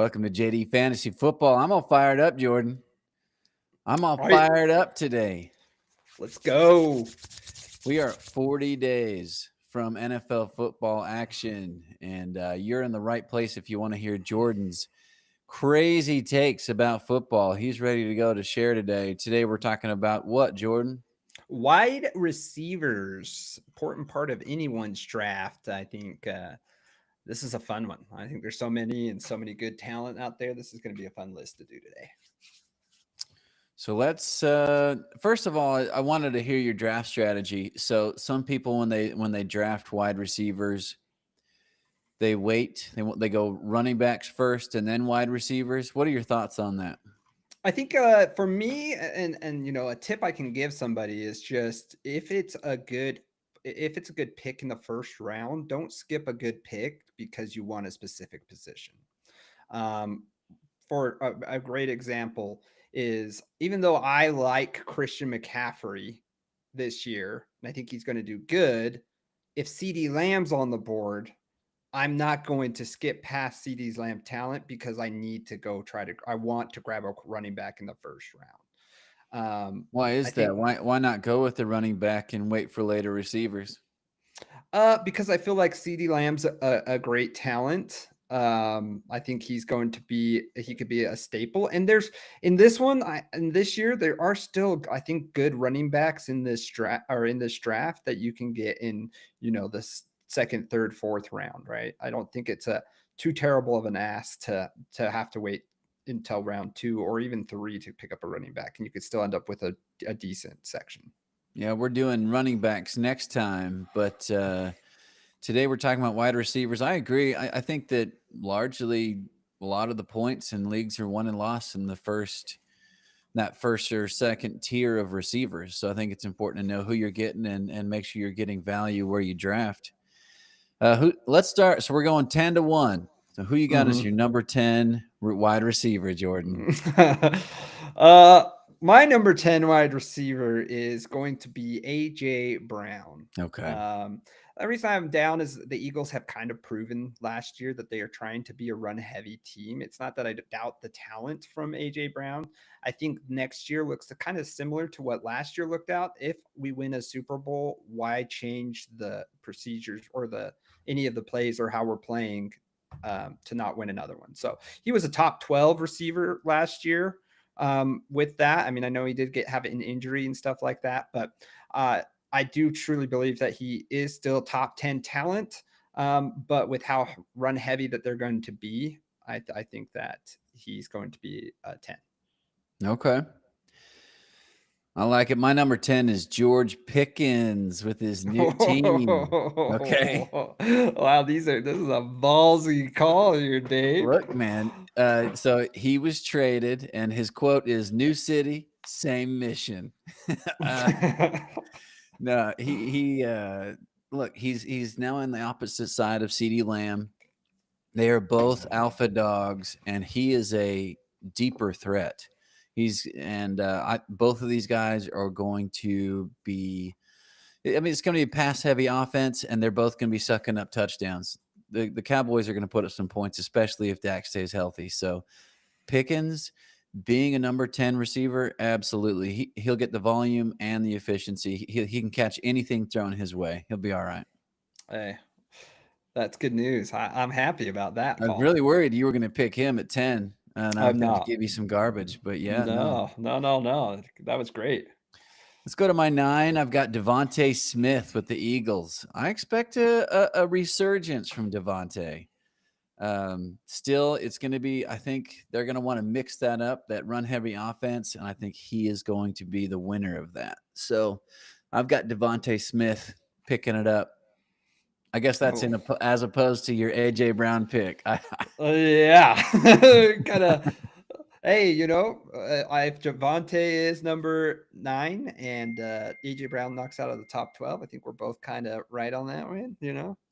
Welcome to JD Fantasy Football. I'm all fired up, Jordan. I'm all All right, fired up today. let's go. We are 40 days from NFL football action, and you're in the right place if you want to hear Jordan's crazy takes about football. He's ready to go to share today. Today, we're talking about what, Jordan? Wide receivers, important part of anyone's draft. I think this is a fun one. I think there's so many and so many good talent out there. This is going to be a fun list to do today. So let's first of all, I wanted to hear your draft strategy. So some people when they draft wide receivers, they wait. They go running backs first and then wide receivers. What are your thoughts on that? I think for me, and a tip I can give somebody is just if it's a good pick in the first round, don't skip a good pick because you want a specific position. Um, for a great example is even though I like Christian McCaffrey this year, and I think he's going to do good, if CD Lamb's on the board, I'm not going to skip past CD Lamb talent because I want to grab a running back in the first round. Why I is that? think Why not go with the running back and wait for later receivers? because I feel like CD Lamb's a great talent. I think he could be a staple. And there's in this year, there are still, I think, good running backs in this draft that you can get in, the second, third, fourth round, right? I don't think it's a too terrible of an ask to have to wait until round 2 or even 3 to pick up a running back, and you could still end up with a decent section. Yeah, we're doing running backs next time, but today we're talking about wide receivers. I agree. I think that largely a lot of the points in leagues are won and lost in that first or second tier of receivers. So I think it's important to know who you're getting and make sure you're getting value where you draft. Let's start. So we're going 10-1. So who you got as your number 10 wide receiver, Jordan? uh, my number 10 wide receiver is going to be AJ Brown. Okay. Um, the reason I'm down is the Eagles have kind of proven last year that they are trying to be a run heavy team. It's not that I doubt the talent from AJ Brown. I think next year looks kind of similar to what last year looked out. If we win a Super Bowl, why change the procedures or any of the plays or how we're playing to not win another one? So he was a top 12 receiver last year. With that, I mean, I know he did have an injury and stuff like that, but I do truly believe that he is still top 10 talent. But with how run heavy that they're going to be, I think that he's going to be a 10. Okay. I like it. My number 10 is George Pickens with his new team. Okay. Wow, this is a ballsy call here, Dave. Look, man. So he was traded, and his quote is "New city, same mission." uh, no, he look. He's now on the opposite side of CeeDee Lamb. They are both alpha dogs, and he is a deeper threat. Both of these guys are going to be. I mean, it's going to be a pass heavy offense, and they're both going to be sucking up touchdowns. The Cowboys are going to put up some points, especially if Dak stays healthy. So Pickens being a number 10 receiver, absolutely. He'll get the volume and the efficiency. He can catch anything thrown his way. He'll be all right. Hey, that's good news. I'm happy about that I was call. really worried you were going to pick him at 10, and I was I'm going to not. give you some garbage. But yeah, no. No. That was great. Let's go to my 9. I've got Devontae Smith with the Eagles. I expect a resurgence from Devontae. Still, it's going to be, I think they're going to want to mix that up, that run heavy offense, and I think he is going to be the winner of that. So I've got Devontae Smith picking it up. I guess that's Oh, as opposed to your AJ Brown pick. yeah. Kind of. Hey, if Javante is number 9 and AJ Brown knocks out of the top 12, I think we're both kind of right on that one.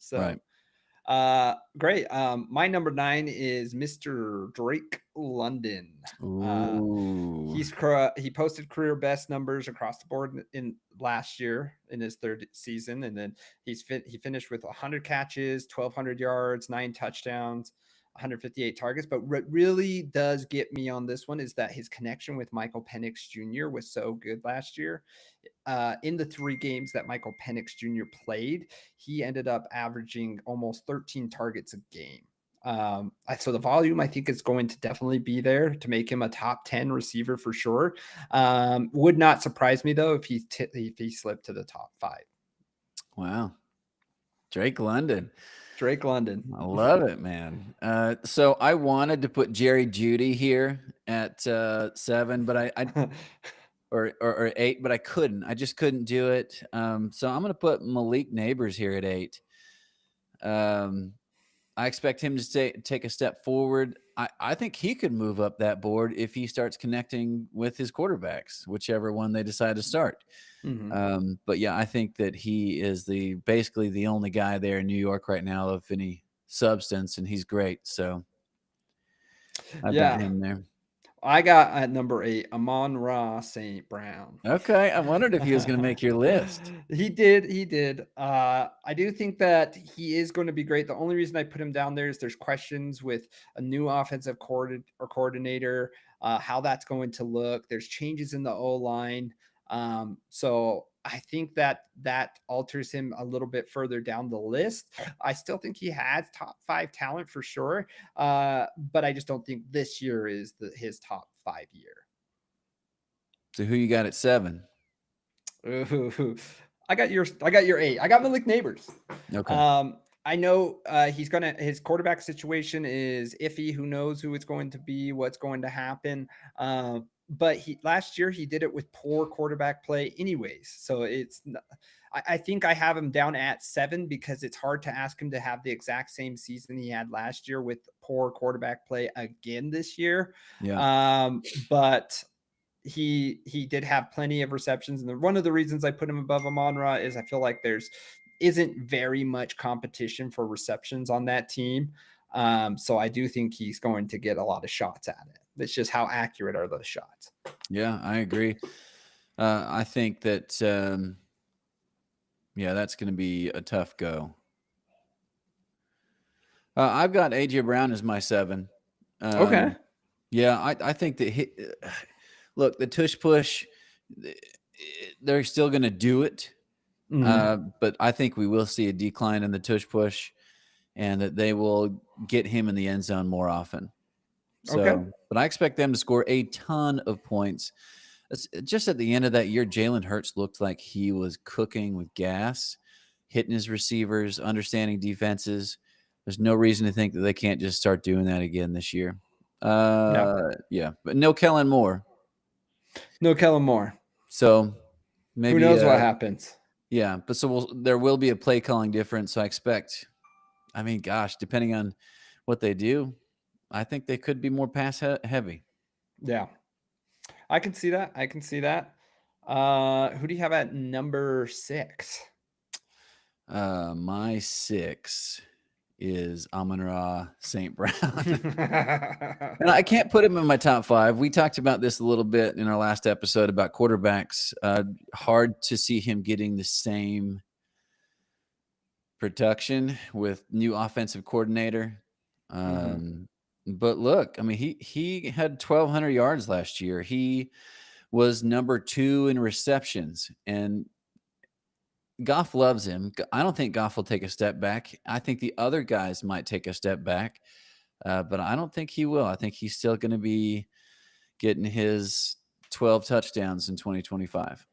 So Right. great. My number 9 is Mr. Drake London. Uh, Ooh. he posted career best numbers across the board in last year in his third season, and then he finished with 100 catches, 1,200 yards, 9 touchdowns. 158 targets. But what really does get me on this one is that his connection with Michael Penix Jr. was so good last year. In the 3 games that Michael Penix Jr. played, he ended up averaging almost 13 targets a game. So the volume, I think, is going to definitely be there to make him a top 10 receiver for sure. Would not surprise me though if he slipped to the top 5. Wow. Drake London. Drake London. I love it, man. So I wanted to put Jerry Jeudy here at 7, but I or 8, but I couldn't. I just couldn't do it. So I'm going to put Malik Neighbors here at 8. I expect him to take a step forward. I think he could move up that board if he starts connecting with his quarterbacks, whichever one they decide to start. But yeah, I think that he is basically the only guy there in New York right now of any substance, and he's great. So I've got him there. I got at number 8, Amon-Ra St. Brown. Okay. I wondered if he was going to make your list. He did. I do think that he is going to be great. The only reason I put him down there is there's questions with a new offensive coordinator, how that's going to look. There's changes in the O-line. So I think that alters him a little bit further down the list. I still think he has top 5 talent for sure. But I just don't think this year is his top 5 year. So who you got at 7? Ooh, I got your 8. I got Malik Neighbors. Okay. I know his quarterback situation is iffy. Who knows who it's going to be, what's going to happen. But last year he did it with poor quarterback play anyways. So I think I have him down at 7 because it's hard to ask him to have the exact same season he had last year with poor quarterback play again this year. Yeah. But he did have plenty of receptions. And one of the reasons I put him above Amon-Ra is I feel like there's isn't very much competition for receptions on that team. So I do think he's going to get a lot of shots at it. It's just how accurate are those shots? Yeah, I agree. I think that, that's going to be a tough go. I've got AJ Brown as my 7. Okay. Yeah, I think that look, the tush push, they're still going to do it. But I think we will see a decline in the tush push and that they will get him in the end zone more often. So, but I expect them to score a ton of points. Just at the end of that year, Jalen Hurts looked like he was cooking with gas, hitting his receivers, understanding defenses. There's no reason to think that they can't just start doing that again this year. Yeah, but no Kellen Moore. So maybe who knows what happens. Yeah, but there will be a play calling difference. So I expect, depending on what they do, I think they could be more pass heavy. Yeah, I can see that. Who do you have at number 6? My 6 is Amon-Ra St. Brown. And I can't put him in my top 5. We talked about this a little bit in our last episode about quarterbacks. Hard to see him getting the same production with new offensive coordinator. But look, he had 1,200 yards last year. He was number 2 in receptions, and Goff loves him. I don't think Goff will take a step back. I think the other guys might take a step back, but I don't think he will. I think he's still going to be getting his 12 touchdowns in 2025.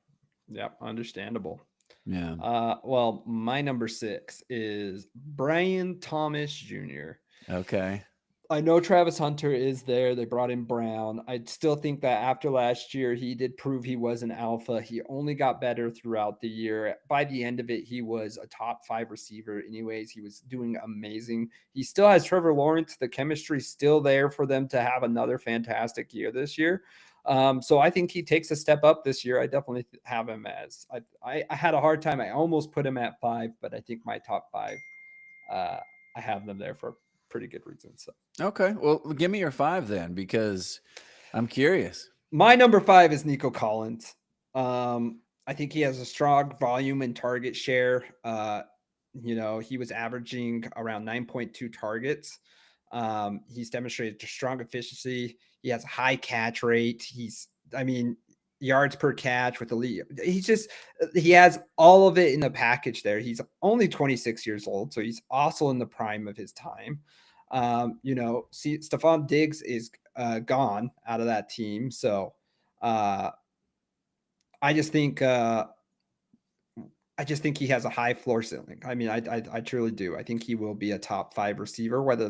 Yep, understandable. Yeah. Well, my number 6 is Brian Thomas Jr. Okay. I know Travis Hunter is there. They brought in Brown. I still think that after last year, he did prove he was an alpha. He only got better throughout the year. By the end of it, he was a top 5 receiver anyways. He was doing amazing. He still has Trevor Lawrence. The chemistry's still there for them to have another fantastic year this year. So I think he takes a step up this year. I definitely have him as I had a hard time. I almost put him at 5, but I think my top 5, I have them there for pretty good reasons. So. Okay. Well, give me your 5 then, because I'm curious. My number 5 is Nico Collins. I think he has a strong volume and target share. He was averaging around 9.2 targets He's demonstrated strong efficiency. He has a high catch rate. I mean, yards per catch with the lead. He has all of it in the package there. He's only 26 years old, so he's also in the prime of his time. Stephon Diggs is gone out of that team. So uh, I just think he has a high floor ceiling. I mean, I truly do. I think he will be a top 5 receiver,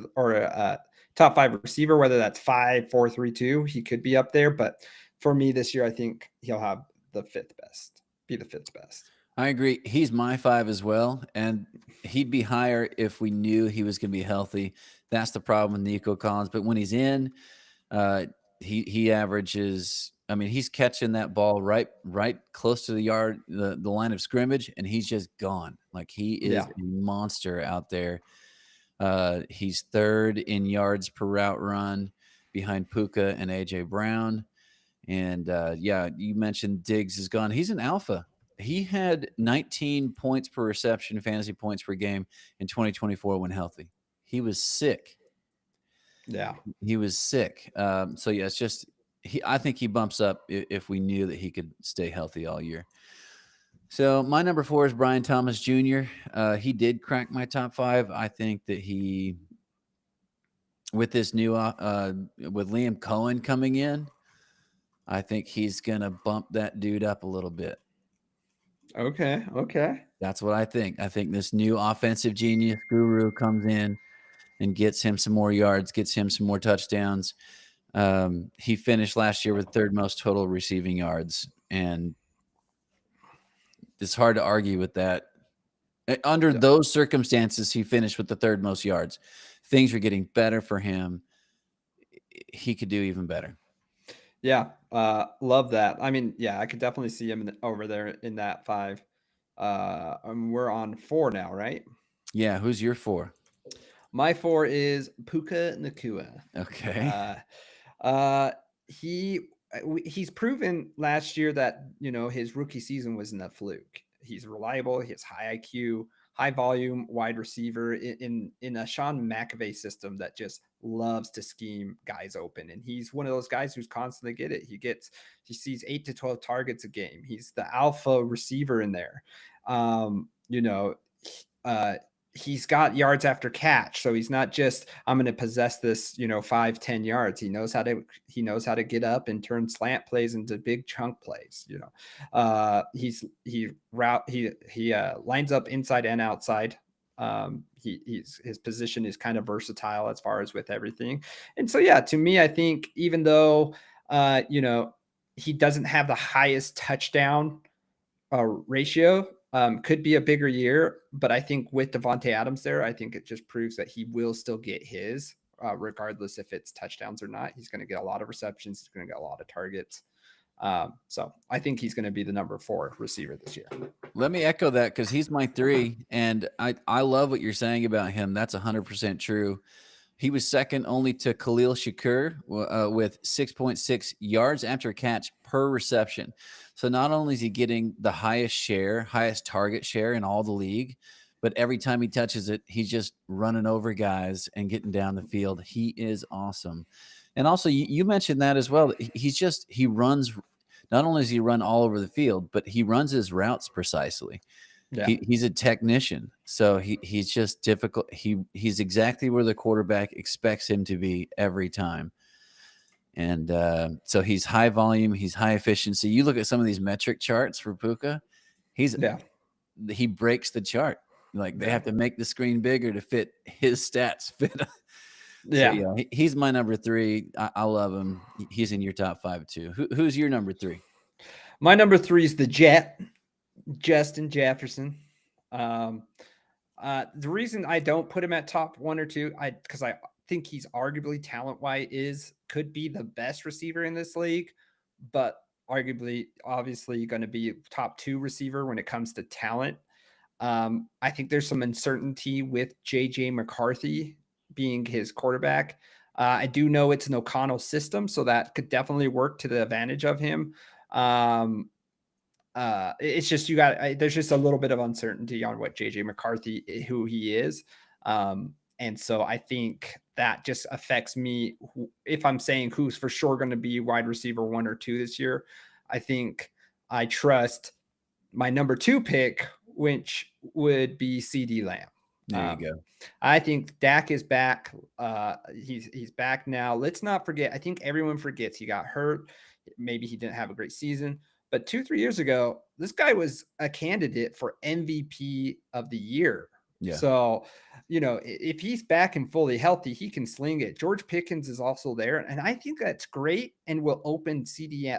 top 5 receiver, whether that's 5, 4, 3, 2. He could be up there, but for me this year, I think he'll have the 5th best, be the 5th best. I agree. He's my 5 as well, and he'd be higher if we knew he was going to be healthy. That's the problem with Nico Collins. But when he's in, he averages. I mean, he's catching that ball right close to the line of scrimmage, and he's just gone. Like, he is a monster out there. He's 3rd in yards per route run behind Puka and AJ Brown. And you mentioned Diggs is gone. He's an alpha. He had 19 points per reception, fantasy points per game in 2024 when healthy. He was sick. Yeah, he was sick. It's just I think he bumps up if we knew that he could stay healthy all year. So my number 4 is Brian Thomas Jr. He did crack my top 5. I think that he, with this new with Liam Cohen coming in, I think he's gonna bump that dude up a little bit. Okay. That's what I think. I think this new offensive genius guru comes in and gets him some more yards, gets him some more touchdowns. He finished last year with 3rd most total receiving yards, and it's hard to argue with that. Under those circumstances, he finished with the 3rd most yards. Things were getting better for him. He could do even better. Yeah, love that. I mean, yeah, I could definitely see him over there in that 5. We're on 4 now, right? Yeah, who's your 4? My 4 is Puka Nacua. Okay. He's proven last year that his rookie season wasn't a fluke. He's reliable. He has high IQ, high volume wide receiver in a Sean McVay system that just loves to scheme guys open. And he's one of those guys who's constantly get it. He sees 8 to 12 targets a game. He's the alpha receiver in there. He's got yards after catch, so he's not just I'm going to possess this 5-10 yards. He knows how to get up and turn slant plays into big chunk plays. He lines up inside and outside. His position is kind of versatile as far as with everything. And so to me, I think even though he doesn't have the highest touchdown ratio, could be a bigger year, but I think with Davante Adams there, I think it just proves that he will still get his, regardless if it's touchdowns or not. He's going to get a lot of receptions. He's going to get a lot of targets. So I think he's going to be the number 4 receiver this year. Let me echo that, because he's my 3, and I love what you're saying about him. That's 100% true. He was second only to Khalil Shakur with 6.6 yards after catch per reception. So not only is he getting the highest target share in all the league, but every time he touches it, he's just running over guys and getting down the field. He is awesome. And also, you mentioned that as well. He runs. Not only does he run all over the field, but he runs his routes precisely. Yeah. He's a technician, so he's just difficult. He's exactly where the quarterback expects him to be every time. And so he's high volume, he's high efficiency. You look at some of these metric charts for Puka, he breaks the chart. Like, they have to make the screen bigger to fit his stats. So, he's my number 3. I love him. He's in your top 5 too. Who's your number 3? My number 3 is the Jet, Justin Jefferson. The reason I don't put him at top 1 or 2, because I think he's arguably talent-wise could be the best receiver in this league, but arguably, obviously, going to be top 2 receiver when it comes to talent. I think there's some uncertainty with JJ McCarthy being his quarterback. I do know it's an O'Connell system, so that could definitely work to the advantage of him. It's just there's just a little bit of uncertainty on what JJ McCarthy, who he is. And so I think that just affects me if I'm saying who's for sure going to be wide receiver 1 or 2 this year. I think I trust my number 2 pick, which would be CD Lamb. There you Um, go. I think Dak is back. He's back now. Let's not forget. I think everyone forgets he got hurt. Maybe he didn't have a great season, but 2-3 years ago, this guy was a candidate for MVP of the year. Yeah. So, if he's back and fully healthy, he can sling it. George Pickens is also there, and I think that's great and will open CD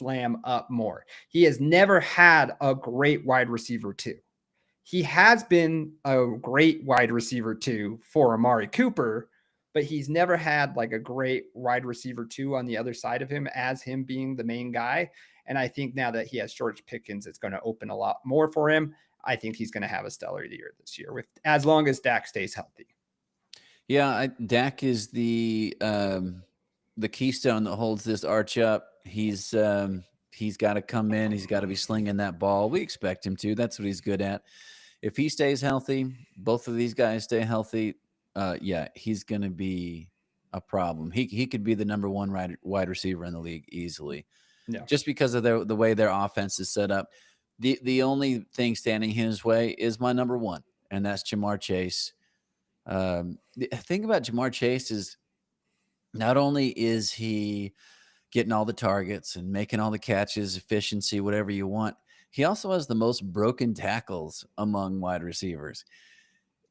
Lamb up more. He has never had a great wide receiver 2. He has been a great wide receiver 2 for Amari Cooper, but he's never had like a great wide receiver 2 on the other side of him as him being the main guy. And I think now that he has George Pickens, it's going to open a lot more for him. I think he's going to have a stellar year this year, with as long as Dak stays healthy. Yeah, Dak is the keystone that holds this arch up. He's got to come in. He's got to be slinging that ball. We expect him to. That's what he's good at. If he stays healthy, both of these guys stay healthy, yeah, he's going to be a problem. He could be the number 1 wide receiver in the league easily, Yeah. just because of the way their offense is set up. The only thing standing his way is my number 1, and that's Ja'Marr Chase. The thing about Ja'Marr Chase is not only is he getting all the targets and making all the catches, efficiency, whatever you want, he also has the most broken tackles among wide receivers.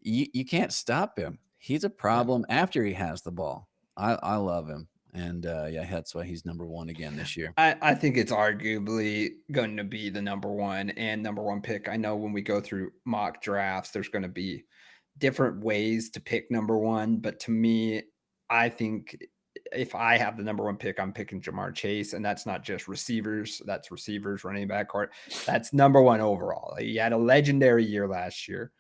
You can't stop him. He's a problem after he has the ball. I love him. And yeah, that's why he's number 1 again this year. I think it's arguably going to be the number 1 and number 1 pick. I know when we go through mock drafts, there's going to be different ways to pick number 1, but to me, I think if I have the number 1 pick, I'm picking Ja'Marr Chase, and that's not just receivers. That's receivers, running back, court. That's number 1 overall. He had a legendary year last year.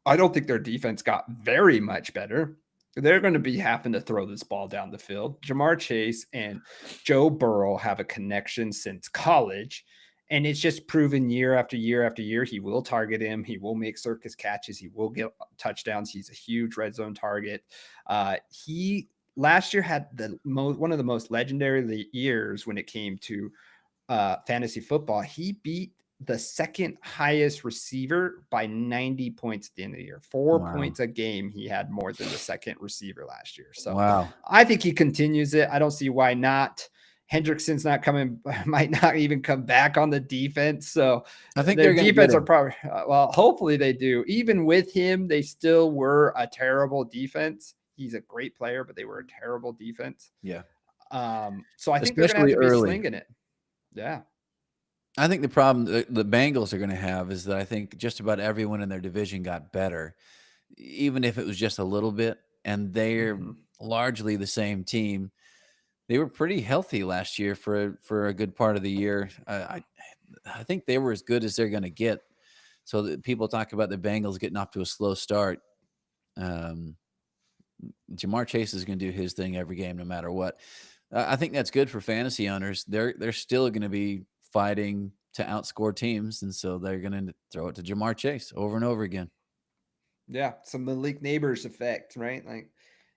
I don't think their defense got very much better. They're going to be having to throw this ball down the field. Ja'Marr Chase and Joe Burrow have a connection since college, and it's just proven year after year after year. He will target him. He will make circus catches. He will get touchdowns. He's a huge red zone target. He last year had one of the most legendary years when it came to fantasy football. He beat the second highest receiver by 90 points at the end of the year. 4 points a game. He had more than the second receiver last year. So wow. I think he continues it. I don't see why not. Hendrickson's not coming, might not even come back on the defense. So I think their defense are probably, well, hopefully they do. Even with him, they still were a terrible defense. He's a great player, but they were a terrible defense. Yeah. So I think they're going to have to be slinging it. Yeah. I think the problem the Bengals are going to have is that I think just about everyone in their division got better, even if it was just a little bit, and they're largely the same team. They were pretty healthy last year for a good part of the year. I think they were as good as they're going to get. So that people talk about the Bengals getting off to a slow start. Ja'Marr Chase is going to do his thing every game, no matter what. I think that's good for fantasy owners. They're still going to be fighting to outscore teams, and so they're going to throw it to Ja'Marr Chase over and over again. Yeah, some Malik Neighbors effect, right? Like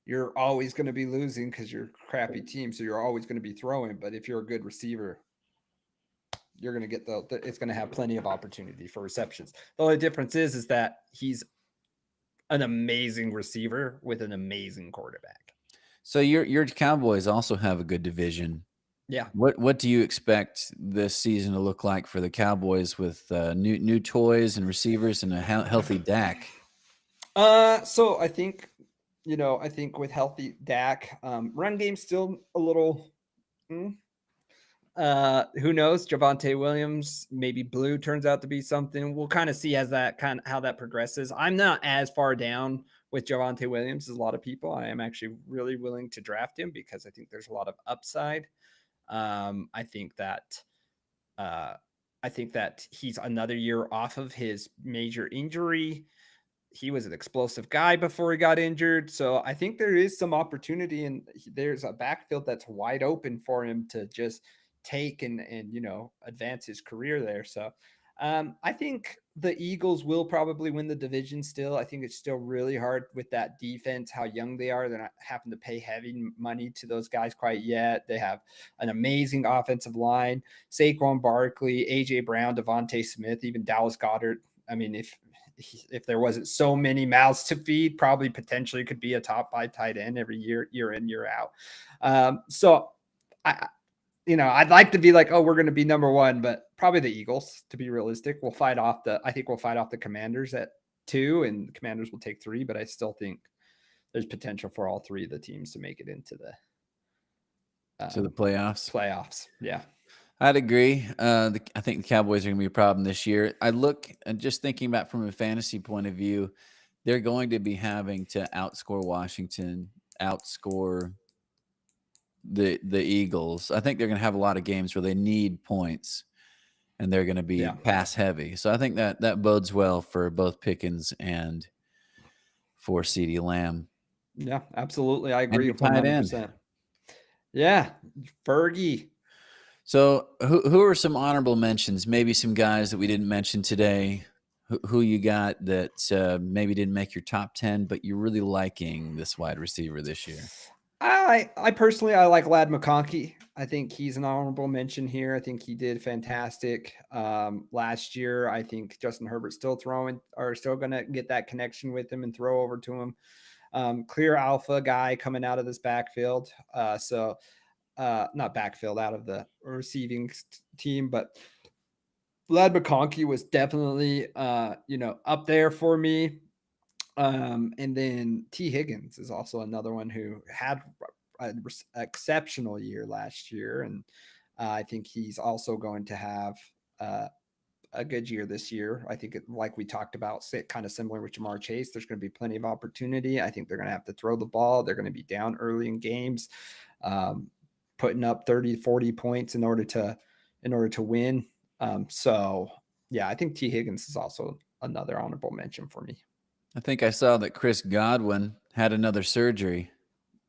you're always going to be losing because you're a crappy team, so you're always going to be throwing. But if you're a good receiver, you're going to get it's going to have plenty of opportunity for receptions. The only difference is that he's an amazing receiver with an amazing quarterback. So your Cowboys also have a good division. Yeah. What do you expect this season to look like for the Cowboys with new toys and receivers and a healthy Dak? So I think with healthy Dak, run game still a little. Who knows? Javonte Williams, maybe Blue turns out to be something. We'll kind of see how that progresses. I'm not as far down with Javonte Williams as a lot of people. I am actually really willing to draft him because I think there's a lot of upside. I think that he's another year off of his major injury. He was an explosive guy before he got injured. So I think there is some opportunity, and there's a backfield that's wide open for him to just take and advance his career there. So I think the Eagles will probably win the division still. I think it's still really hard with that defense, how young they are. They're not having to pay heavy money to those guys quite yet. They have an amazing offensive line. Saquon Barkley, A.J. Brown, Devontae Smith, even Dallas Goedert. I mean, if there wasn't so many mouths to feed, probably potentially could be a top 5 tight end every year in, year out. So I'd like to be like, oh, we're going to be number one, but probably the Eagles, to be realistic. I think we'll fight off the Commanders at 2, and the Commanders will take 3, but I still think there's potential for all 3 of the teams to make it into the playoffs. Yeah. I'd agree. I think the Cowboys are going to be a problem this year. I look, and just thinking about from a fantasy point of view, they're going to be having to outscore Washington, outscore the Eagles. I think they're going to have a lot of games where they need points, and they're going to be pass heavy. So I think that bodes well for both Pickens and for CeeDee Lamb. Yeah, absolutely. I agree. And tight 100%. end. Yeah, Fergie. So who are some honorable mentions? Maybe some guys that we didn't mention today. Who you got that maybe didn't make your top 10, but you're really liking this wide receiver this year? I personally like Ladd McConkey. I think he's an honorable mention here. I think he did fantastic last year. I think Justin Herbert's still going to get that connection with him and throw over to him. Clear alpha guy coming out of this backfield. Not backfield, out of the receiving team, but Ladd McConkey was definitely up there for me. And then T. Higgins is also another one who had an exceptional year last year, and I think he's also going to have a good year this year. I think, like we talked about, kind of similar with Ja'Marr Chase, there's going to be plenty of opportunity. I think they're going to have to throw the ball. They're going to be down early in games, putting up 30, 40 points in order to win. So yeah, I think T. Higgins is also another honorable mention for me. I think I saw that Chris Godwin had another surgery.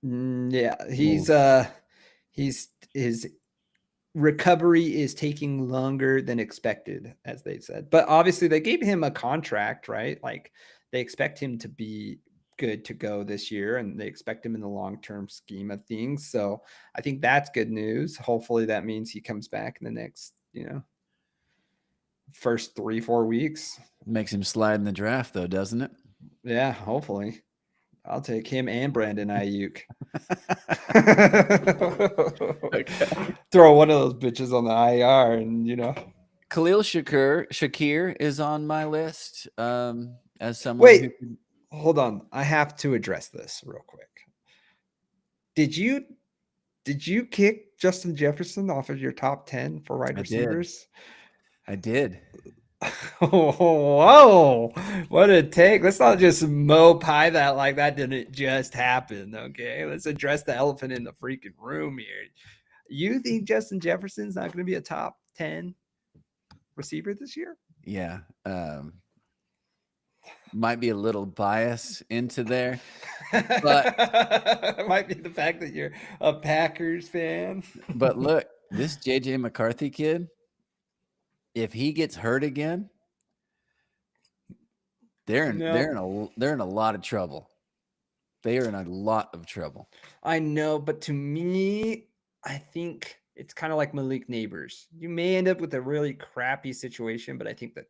Yeah, his recovery is taking longer than expected, as they said. But obviously they gave him a contract, right? Like they expect him to be good to go this year, and they expect him in the long-term scheme of things. So I think that's good news. Hopefully that means he comes back in the next, first 3-4 weeks. Makes him slide in the draft though, doesn't it? Yeah, hopefully. I'll take him and Brandon Ayuk. Okay. Throw one of those bitches on the IR, and Khalil Shakir is on my list as someone. Wait, hold on. I have to address this real quick. Did you kick Justin Jefferson off of your top 10 for wide receivers? I did. Whoa, what a take. Let's not just pie that like that didn't just happen, okay? Let's address the elephant in the freaking room here. You think Justin Jefferson's not going to be a top 10 receiver this year? Yeah. Might be a little bias into there, but it might be the fact that you're a Packers fan. But look, this JJ McCarthy kid, if he gets hurt again, they're in a lot of trouble. They are in a lot of trouble. I know, but to me, I think it's kind of like Malik Neighbors. You may end up with a really crappy situation, but I think the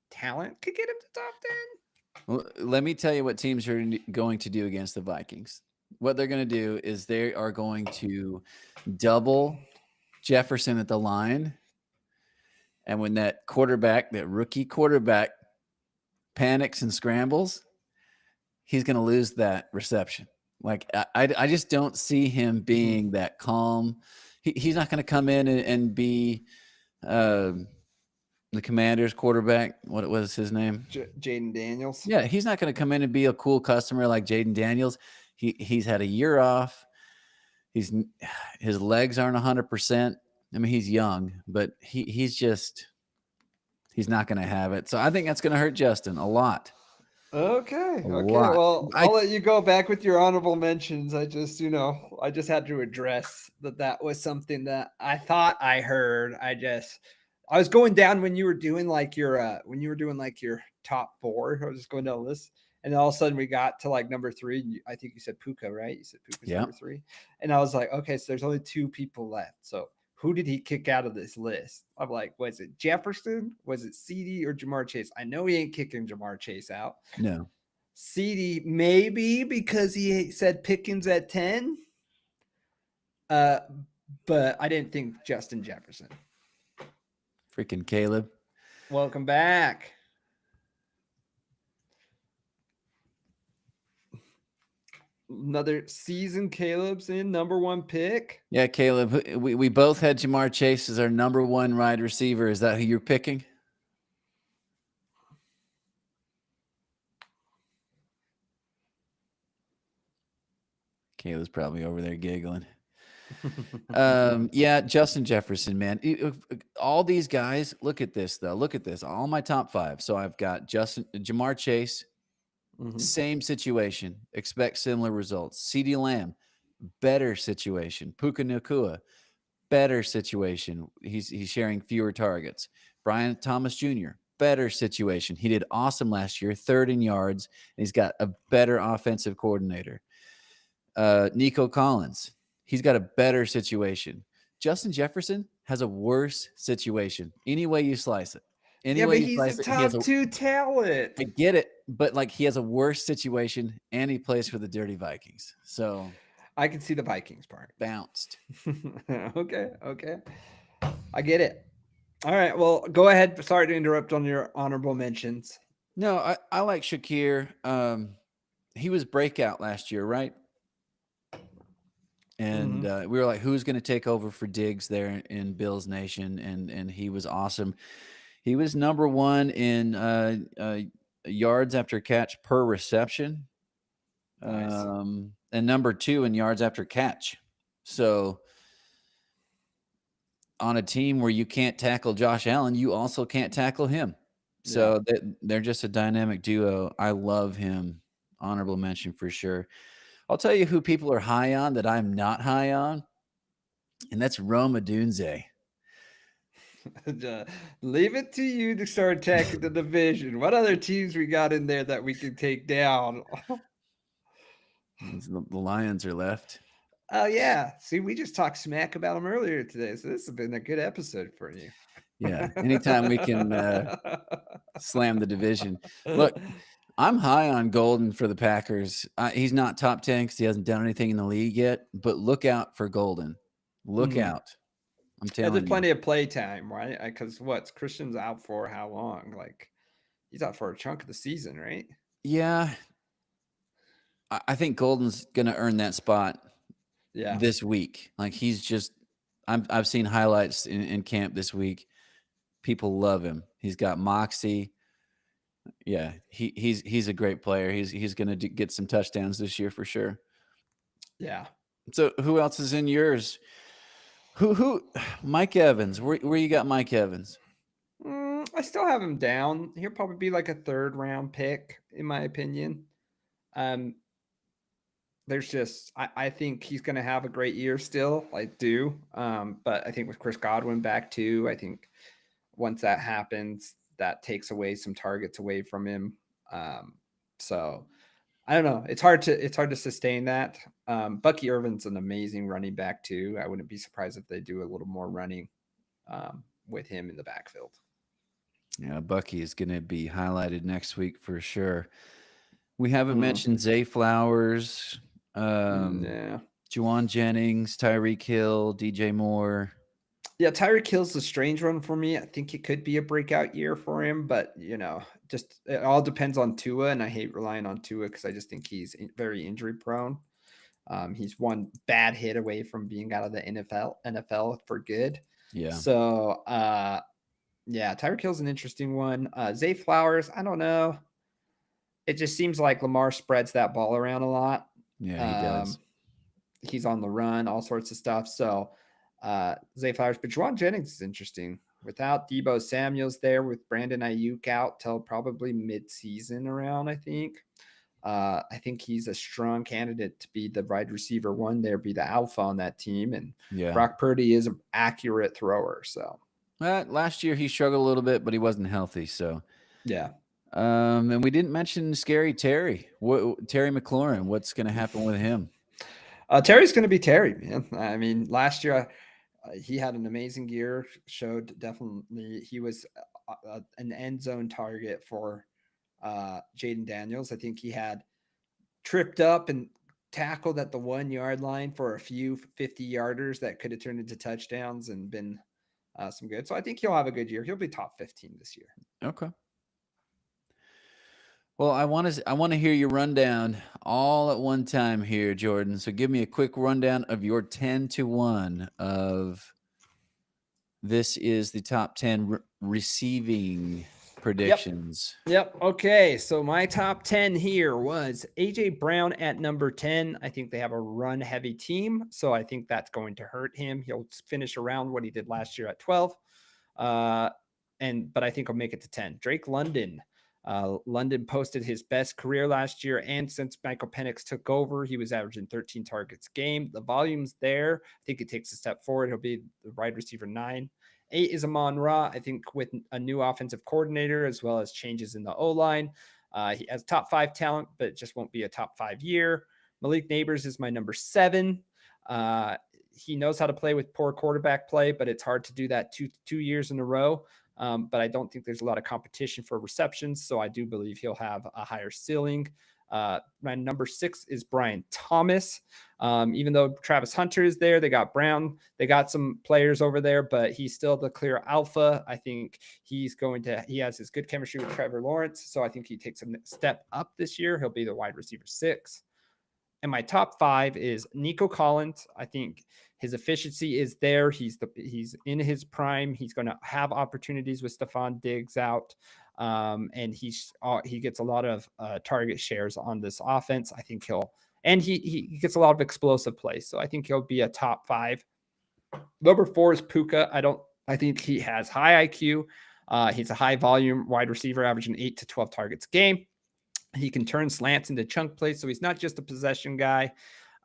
talent could get him to top 10. Well, let me tell you what teams are going to do against the Vikings. What they're going to do is they are going to double Jefferson at the line. And when that rookie quarterback panics and scrambles, he's going to lose that reception. Like, I just don't see him being that calm. He's not going to come in and be the Commanders quarterback. What was his name? Jaden Daniels. Yeah, he's not going to come in and be a cool customer like Jaden Daniels. He's had a year off. His legs aren't 100%. I mean, he's young, but he's not going to have it. So I think that's going to hurt Justin a lot. Okay. Well, I'll let you go back with your honorable mentions. I just had to address that was something that I thought I heard. I was going down when you were doing like your top 4. I was just going down the list, and then all of a sudden we got to like number 3. And I think you said Puka, right? You said Puka's Yeah. number 3, and I was like, okay, so there's only 2 people left. So who did he kick out of this list? I'm like, was it Jefferson? Was it CD or Jamar Chase? I know he ain't kicking Jamar Chase out. No. CD maybe because he said Pickens at 10. But I didn't think Justin Jefferson. Freaking Caleb. Welcome back. Another season. Caleb's in number 1 pick. Yeah, Caleb. We both had Jamar Chase as our number 1 wide receiver. Is that who you're picking? Caleb's probably over there giggling. Yeah, Justin Jefferson, man. All these guys, look at this, though. Look at this. All my top 5. So I've got Jamar Chase, same situation. Expect similar results. CeeDee Lamb, better situation. Puka Nacua, better situation. He's sharing fewer targets. Brian Thomas Jr., better situation. He did awesome last year, 3rd in yards, and he's got a better offensive coordinator. Nico Collins, he's got a better situation. Justin Jefferson has a worse situation. Any way you slice it. But he's a top 2 talent. I get it, but like he has a worse situation, and he plays for the Dirty Vikings. So I can see the Vikings part. Bounced. Okay. I get it. All right. Well, go ahead. Sorry to interrupt on your honorable mentions. No, I like Shakir. He was breakout last year, right? And we were like, who's going to take over for Diggs there in Bills Nation? And he was awesome. He was number 1 in yards after catch per reception. Nice. And number 2 in yards after catch. So on a team where you can't tackle Josh Allen, you also can't tackle him. So they're just a dynamic duo. I love him. Honorable mention for sure. I'll tell you who people are high on that I'm not high on, and that's Rome Odunze. Leave it to you to start attacking the division. What other teams we got in there that we can take down? The Lions are left. Oh, yeah. See, we just talked smack about them earlier today, so this has been a good episode for you. Yeah, anytime we can slam the division. Look, I'm high on Golden for the Packers. He's not top 10 because he hasn't done anything in the league yet, but look out for Golden. Look out. I'm telling you. There's plenty of play time, right? Because Christian's out for how long? Like, he's out for a chunk of the season, right? Yeah. I think Golden's going to earn that spot this week. Like, he's just – I've seen highlights in camp this week. People love him. He's got moxie. Yeah, he's a great player. He's going to get some touchdowns this year for sure. Yeah. So who else is in yours? Who? Mike Evans. Where you got Mike Evans? I still have him down. He'll probably be like a 3rd round pick, in my opinion. There's just I think he's going to have a great year still. I do. But I think with Chris Godwin back too, I think once that happens, that takes away some targets away from him. So I don't know. It's hard to sustain that. Bucky Irvin's an amazing running back too. I wouldn't be surprised if they do a little more running with him in the backfield. Yeah, Bucky is going to be highlighted next week for sure. We haven't mentioned Zay Flowers, Juwan Jennings, Tyreek Hill, DJ Moore. Yeah, Tyreek Hill's a strange one for me. I think it could be a breakout year for him, but just it all depends on Tua, and I hate relying on Tua because I just think he's very injury prone. He's one bad hit away from being out of the NFL for good. Yeah. So, Tyreek Hill's an interesting one. Zay Flowers, I don't know. It just seems like Lamar spreads that ball around a lot. Yeah, he does. He's on the run, all sorts of stuff. So, Zay Flowers, but Juwan Jennings is interesting. Without Deebo Samuel's there, with Brandon Ayuk out till probably mid-season around, I think. I think he's a strong candidate to be the wide receiver 1 there, be the alpha on that team. And Brock Purdy is an accurate thrower. So Last year he struggled a little bit, but he wasn't healthy. So, Yeah. and we didn't mention Scary Terry. Terry McLaurin? What's going to happen with him? Terry's going to be Terry, man. I mean, last year he had an amazing year. Showed definitely he was an end zone target for Jaden Daniels. I think he had tripped up and tackled at the 1 yard line for a few 50-yarders that could have turned into touchdowns and been some good. So I think he'll have a good year. He'll be top 15 this year. Okay. Well, I want to hear your rundown all at one time here, Jordan. So give me a quick rundown of your 10-1 of this is the top 10 receiving predictions. Yep. Okay. So my top 10 here was AJ Brown at number 10. I think they have a run heavy team. So I think that's going to hurt him. He'll finish around what he did last year at 12. But I think I'll make it to 10. Drake London. London posted his best career last year. And since Michael Penix took over, he was averaging 13 targets a game. The volume's there. I think it takes a step forward. He'll be the wide receiver 9. 8 is Amon-Ra. I think with a new offensive coordinator, as well as changes in the O-line, he has top 5 talent, but it just won't be a top 5 year. Malik Neighbors is my number 7. He knows how to play with poor quarterback play, but it's hard to do that two years in a row. But I don't think there's a lot of competition for receptions, so I do believe he'll have a higher ceiling. My number 6 is Brian Thomas. Even though Travis Hunter is there, they got Brown, they got some players over there, but he's still the clear alpha. I think he has his good chemistry with Trevor Lawrence. So I think he takes a step up this year. He'll be the wide receiver 6. And my top 5 is Nico Collins. I think his efficiency is there. He's in his prime. He's going to have opportunities with Stephon Diggs out. And he gets a lot of target shares on this offense. I think he gets a lot of explosive plays. So I think he'll be a top 5. Number 4 is Puka. I think he has high IQ. He's a high volume wide receiver, averaging 8 to 12 targets a game. He can turn slants into chunk plays. So he's not just a possession guy.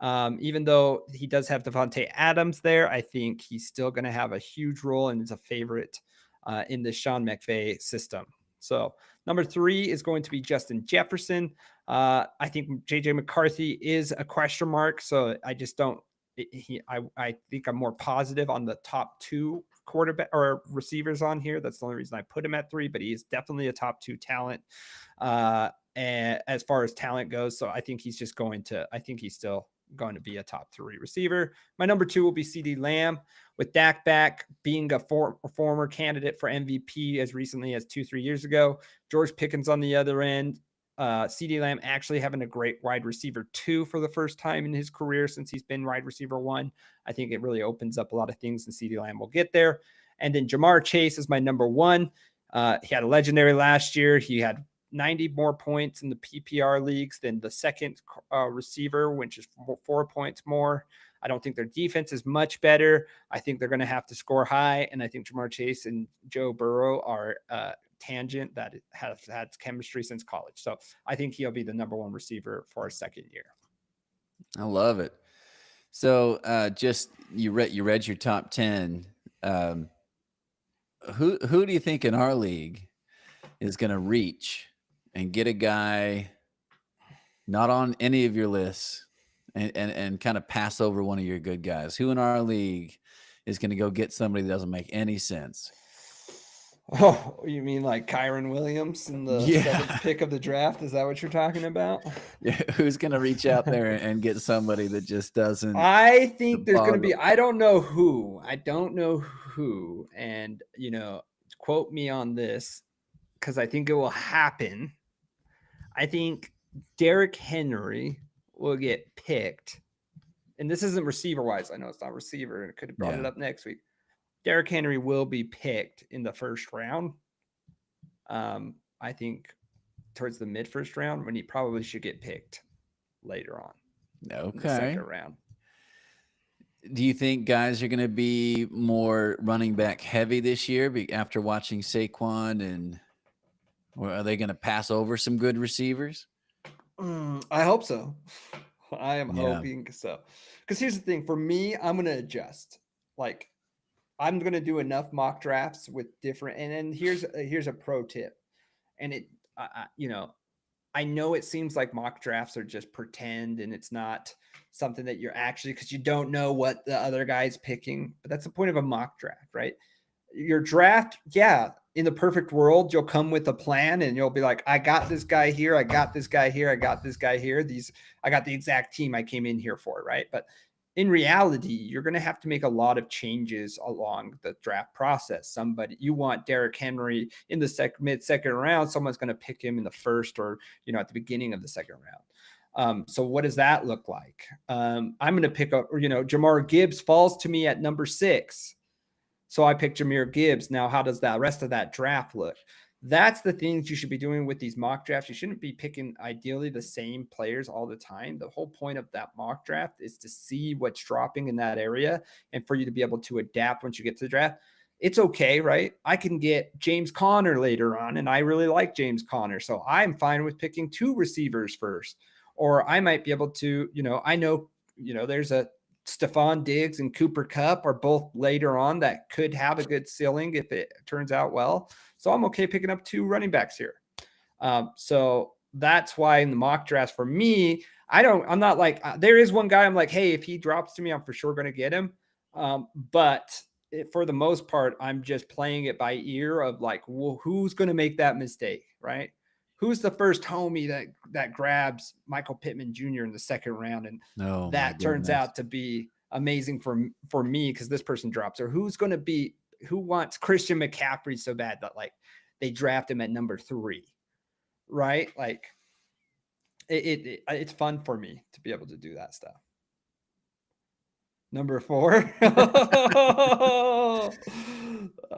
Even though he does have Devontae Adams there, I think he's still going to have a huge role and is a favorite in the Sean McVay system. So number 3 is going to be Justin Jefferson. I think JJ McCarthy is a question mark. So I just don't, I think I'm more positive on the top 2 quarterback or receivers on here. That's the only reason I put him at 3, but he is definitely a top 2 talent. And as far as talent goes, so I think he's still going to be a top 3 receiver. My number 2 will be CeeDee Lamb, with Dak back, being a former candidate for MVP as recently as 2-3 years ago. George Pickens on the other end. CeeDee Lamb actually having a great wide receiver 2 for the first time in his career since he's been wide receiver 1. I think it really opens up a lot of things, and CeeDee Lamb will get there. And then Jamar Chase is my number 1. He had a legendary last year. He had 90 more points in the PPR leagues than the second receiver, which is 4 points more. I don't think their defense is much better. I think they're going to have to score high. And I think Jamar Chase and Joe Burrow are tangent that has had chemistry since college. So I think he'll be the number 1 receiver for a second year. I love it. So just you read your top 10. Who do you think in our league is going to reach and get a guy not on any of your lists and kind of pass over one of your good guys? Who in our league is going to go get somebody that doesn't make any sense? Oh, you mean like Kyron Williams in the 7th pick of the draft? Is that what you're talking about? Yeah, who's going to reach out there and get somebody that just doesn't? I think there's going to be, I don't know who. And, quote me on this because I think it will happen. I think Derrick Henry will get picked. And this isn't receiver-wise. I know it's not receiver, and I could have brought it up next week. Derrick Henry will be picked in the first round. I think towards the mid-first round, when he probably should get picked later on. Okay. In the second round. Do you think guys are going to be more running back heavy this year after watching Saquon, or are they going to pass over some good receivers? I hope so. I am hoping so. Because here's the thing. For me, I'm going to adjust. Like, I'm going to do enough mock drafts with different, and then here's a pro tip. And I know it seems like mock drafts are just pretend and it's not something that you're actually, because you don't know what the other guy's picking, but that's the point of a mock draft, right? Your draft, yeah, in the perfect world, you'll come with a plan and you'll be like, I got this guy here, I got this guy here, I got this guy here. I got the exact team I came in here for, right? But in reality, you're going to have to make a lot of changes along the draft process. You want Derrick Henry in the mid-second round, someone's going to pick him in the first or, at the beginning of the second round. So what does that look like? I'm going to pick up, Jahmyr Gibbs falls to me at number 6. So I picked Jahmyr Gibbs. Now, how does the rest of that draft look? That's the things you should be doing with these mock drafts. You shouldn't be picking ideally the same players all the time. The whole point of that mock draft is to see what's dropping in that area and for you to be able to adapt once you get to the draft. It's okay, right? I can get James Conner later on, and I really like James Conner. So I'm fine with picking 2 receivers first. Or I might be able to, I know, there's a Stephon Diggs and Cooper Kupp are both later on that could have a good ceiling if it turns out well. So I'm okay picking up 2 running backs here. So that's why in the mock drafts for me, I'm not like, there is one guy I'm like, hey, if he drops to me, I'm for sure going to get him. But for the most part, I'm just playing it by ear of like, well, who's going to make that mistake, right? Who's the first homie that grabs Michael Pittman Jr. in the second round? And that turns out to be amazing for me because this person drops. Or who wants Christian McCaffrey so bad that like they draft him at number 3, right? Like it's fun for me to be able to do that stuff. Number 4.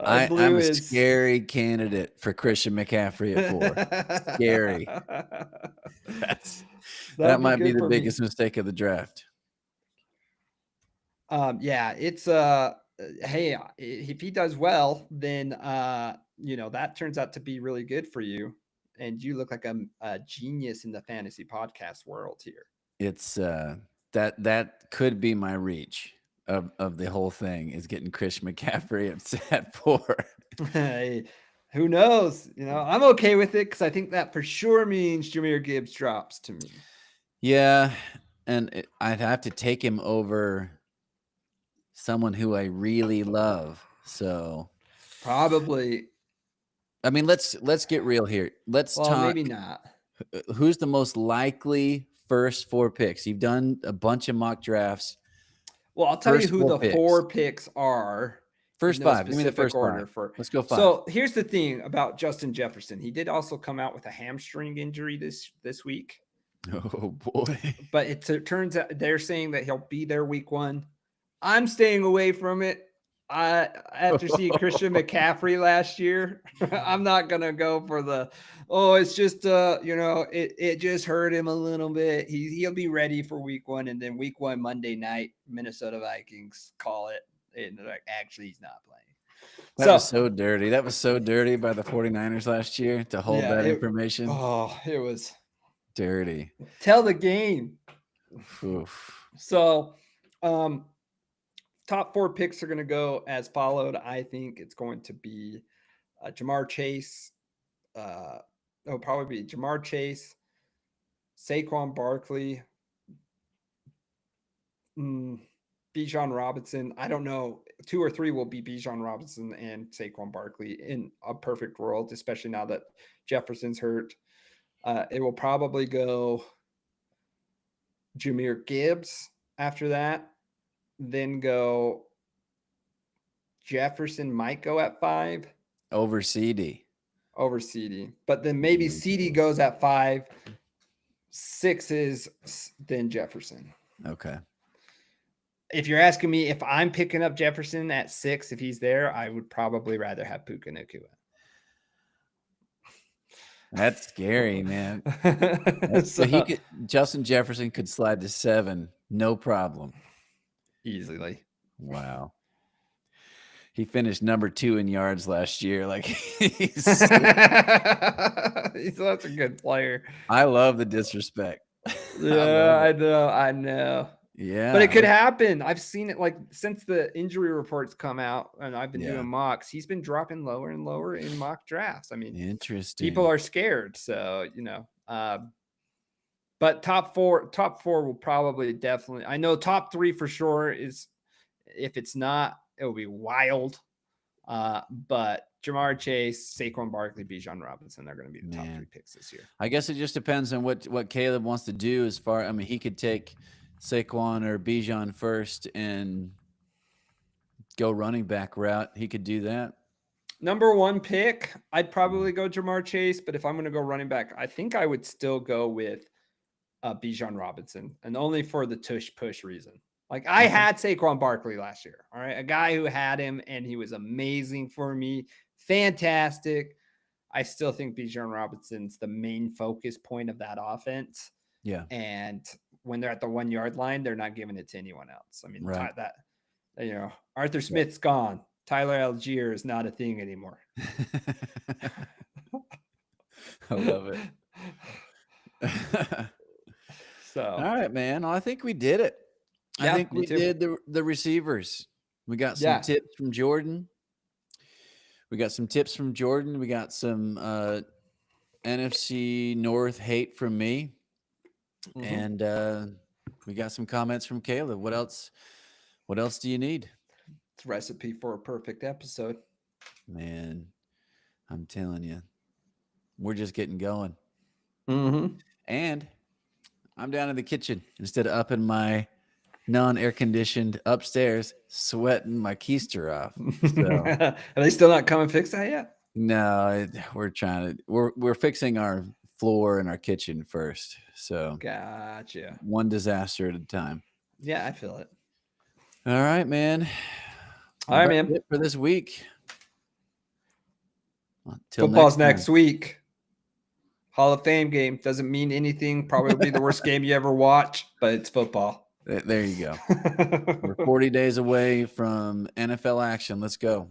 I'm a scary candidate for Christian McCaffrey at 4. Scary. That might be the biggest mistake of the draft. Yeah, it's hey, if he does well, then that turns out to be really good for you, and you look like a genius in the fantasy podcast world here. It's that could be my reach of the whole thing is getting Chris McCaffrey at 4. Hey, who knows? I'm okay with it because I think that for sure means Jahmyr Gibbs drops to me. Yeah, and I'd have to take him over someone who I really love. So probably. I mean, let's get real here. Let's talk. Maybe not. Who's the most likely first 4 picks? You've done a bunch of mock drafts. Well, I'll tell you who the 4 picks are. First 5. Give me the first order. Let's go 5. So here's the thing about Justin Jefferson. He did also come out with a hamstring injury this week. Oh boy! But it turns out they're saying that he'll be there week 1. I'm staying away from it. After seeing Christian McCaffrey last year, I'm not gonna go for it's just it just hurt him a little bit. He'll be ready for week 1, and then week 1 Monday night, Minnesota Vikings call it, and like actually he's not playing. That was so dirty. That was so dirty by the 49ers last year to hold that information. Oh, it was dirty. Tell the game. Oof. So, top 4 picks are going to go as followed. I think it's going to be Ja'Marr Chase. It'll probably be Ja'Marr Chase, Saquon Barkley, Bijan Robinson. I don't know. 2 or 3 will be Bijan Robinson and Saquon Barkley in a perfect world, especially now that Jefferson's hurt. It will probably go Jahmyr Gibbs after that. Then go Jefferson might go at 5. Over CD. But then maybe CD goes at 5. 6 is then Jefferson. Okay. If you're asking me if I'm picking up Jefferson at 6, if he's there, I would probably rather have Puka Nacua. That's scary, man. So Justin Jefferson could slide to 7, no problem. Easily. Wow. He finished number 2 in yards last year. Like he's such a good player. I love the disrespect. Yeah, I know. Yeah. But it could happen. I've seen it like since the injury reports come out and I've been Yeah. doing mocks, he's been dropping lower and lower in mock drafts. I mean, Interesting. people are scared. So, but top four will probably definitely, I know top 3 for sure is, if it's not, it will be wild. But Jamar Chase, Saquon Barkley, Bijan Robinson, they're going to be the top 3 picks this year. I guess it just depends on what Caleb wants to do as far. I mean, he could take Saquon or Bijan first and go running back route. He could do that. Number 1 pick, I'd probably go Jamar Chase, but if I'm going to go running back, I think I would still go with Bijan Robinson, and only for the tush push reason. Like I had Saquon Barkley last year, all right, a guy who had him, and he was amazing for me, fantastic. I still think Bijan Robinson's the main focus point of that offense. Yeah, and when they're at the 1 yard line, they're not giving it to anyone else. I mean, right. Arthur Smith's gone. Tyler Algier is not a thing anymore. I love it. So, all right, man. Well, I think we did it. Yeah, I think we me too. did the receivers. We got some tips from Jordan. We got some NFC North hate from me. And we got some comments from Caleb. What else do you need? It's a recipe for a perfect episode. Man, I'm telling you, we're just getting going. And I'm down in the kitchen instead of up in my non-air conditioned upstairs, sweating my keister off. So. Are they still not coming fix that yet? No, we're fixing our floor in our kitchen first. So gotcha. One disaster at a time. Yeah, I feel it. All right, man. All right, man. It for this week. Football's next week. Hall of Fame game doesn't mean anything. Probably will be the worst game you ever watch, but it's football. There you go. We're 40 days away from NFL action. Let's go.